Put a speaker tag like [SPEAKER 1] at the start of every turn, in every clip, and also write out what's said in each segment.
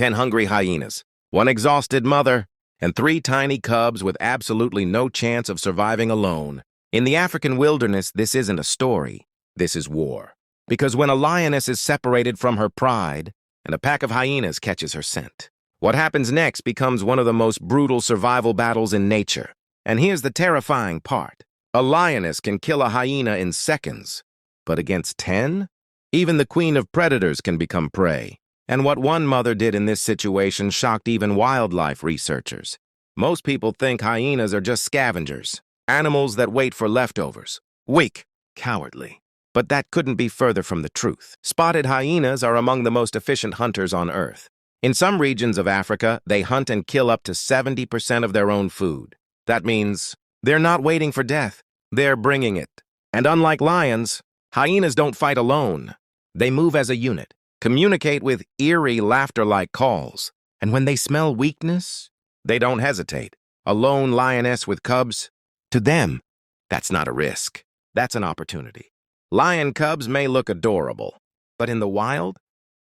[SPEAKER 1] 10 hungry hyenas, one exhausted mother, and 3 tiny cubs with absolutely no chance of surviving alone. In the African wilderness, this isn't a story. This is war. Because when a lioness is separated from her pride, and a pack of hyenas catches her scent, what happens next becomes one of the most brutal survival battles in nature. And here's the terrifying part. A lioness can kill a hyena in seconds, but against 10? Even the queen of predators can become prey. And what one mother did in this situation shocked even wildlife researchers. Most people think hyenas are just scavengers, animals that wait for leftovers. Weak, cowardly. But that couldn't be further from the truth. Spotted hyenas are among the most efficient hunters on Earth. In some regions of Africa, they hunt and kill up to 70% of their own food. That means they're not waiting for death, they're bringing it. And unlike lions, hyenas don't fight alone. They move as a unit, communicate with eerie laughter-like calls. And when they smell weakness, they don't hesitate. A lone lioness with cubs? To them, that's not a risk. That's an opportunity. Lion cubs may look adorable, but in the wild,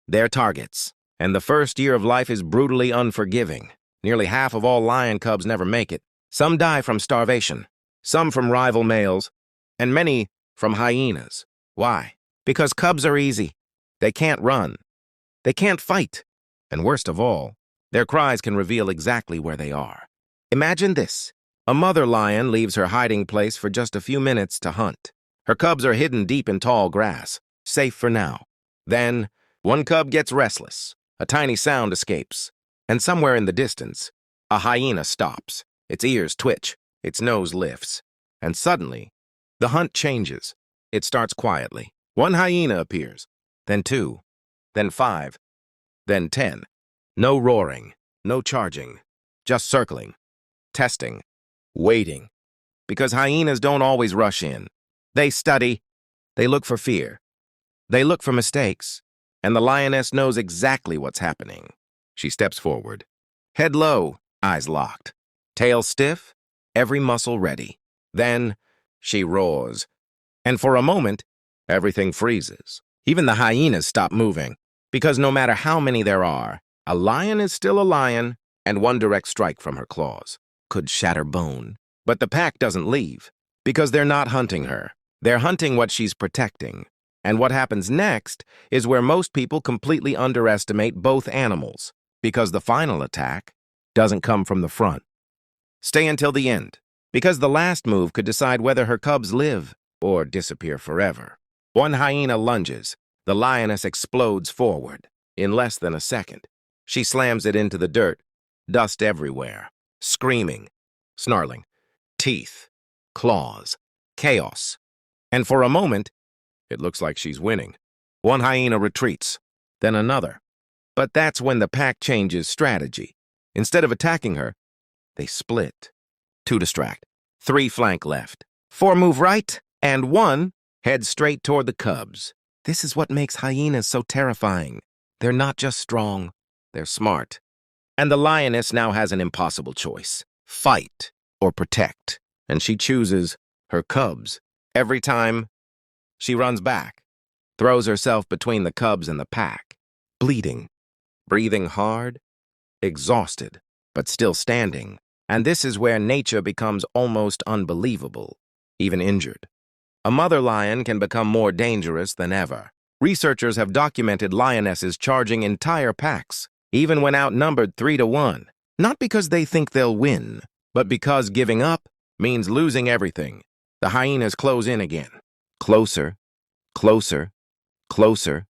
[SPEAKER 1] they're targets. And the first year of life is brutally unforgiving. Nearly half of all lion cubs never make it. Some die from starvation, some from rival males, and many from hyenas. Why? Because cubs are easy. They can't run. They can't fight. And worst of all, their cries can reveal exactly where they are. Imagine this. A mother lion leaves her hiding place for just a few minutes to hunt. Her cubs are hidden deep in tall grass, safe for now. Then, one cub gets restless. A tiny sound escapes. And somewhere in the distance, a hyena stops. Its ears twitch. Its nose lifts. And suddenly, the hunt changes. It starts quietly. One hyena appears. Then 2. Then 5. Then 10. No roaring. No charging. Just circling. Testing. Waiting. Because hyenas don't always rush in. They study. They look for fear. They look for mistakes. And the lioness knows exactly what's happening. She steps forward. Head low, eyes locked. Tail stiff, every muscle ready. Then she roars. And for a moment, everything freezes. Even the hyenas stop moving. Because no matter how many there are, a lion is still a lion, and one direct strike from her claws could shatter bone. But the pack doesn't leave. Because they're not hunting her. They're hunting what she's protecting. And what happens next is where most people completely underestimate both animals, because the final attack doesn't come from the front. Stay until the end, because the last move could decide whether her cubs live or disappear forever. One hyena lunges. The lioness explodes forward. In less than a second, she slams it into the dirt, dust everywhere, screaming, snarling, teeth, claws, chaos. And for a moment, it looks like she's winning. One hyena retreats, then another. But that's when the pack changes strategy. Instead of attacking her, they split. 2 distract, 3 flank left, 4 move right, and 1 head straight toward the cubs. This is what makes hyenas so terrifying. They're not just strong, they're smart. And the lioness now has an impossible choice. Fight or protect. And she chooses her cubs. Every time, she runs back, throws herself between the cubs and the pack, bleeding, breathing hard, exhausted, but still standing. And this is where nature becomes almost unbelievable, even injured. A mother lion can become more dangerous than ever. Researchers have documented lionesses charging entire packs, even when outnumbered 3-1. Not because they think they'll win, but because giving up means losing everything. The hyenas close in again. Closer, closer, closer.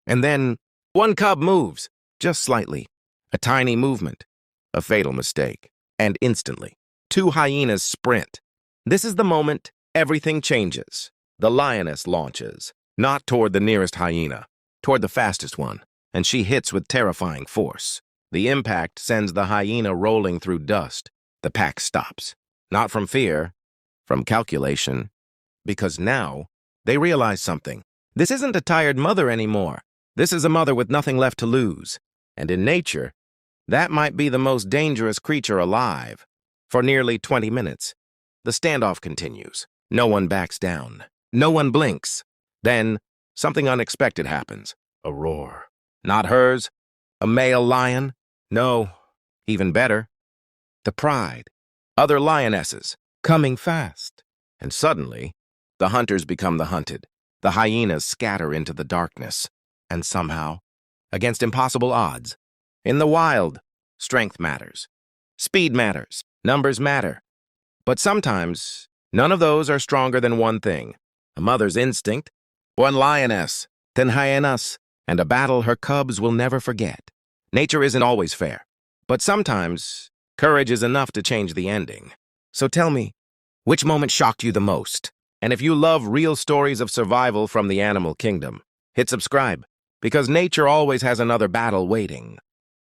[SPEAKER 1] And then one cub moves, just slightly. A tiny movement, a fatal mistake. And instantly, 2 hyenas sprint. This is the moment everything changes. The lioness launches, not toward the nearest hyena, toward the fastest one, and she hits with terrifying force. The impact sends the hyena rolling through dust. The pack stops, not from fear, from calculation, because now they realize something. This isn't a tired mother anymore. This is a mother with nothing left to lose. And in nature, that might be the most dangerous creature alive. For nearly 20 minutes, the standoff continues. No one backs down. No one blinks. Then, something unexpected happens. A roar. Not hers, A male lion? No, even better. The pride. Other lionesses, coming fast. And suddenly, the hunters become the hunted. The hyenas scatter into the darkness. And somehow, against impossible odds, in the wild, strength matters. Speed matters. Numbers matter. But sometimes, none of those are stronger than one thing. A mother's instinct, one lioness, 10 hyenas, and a battle her cubs will never forget. Nature isn't always fair, but sometimes courage is enough to change the ending. So tell me, which moment shocked you the most? And if you love real stories of survival from the animal kingdom, hit subscribe, because nature always has another battle waiting.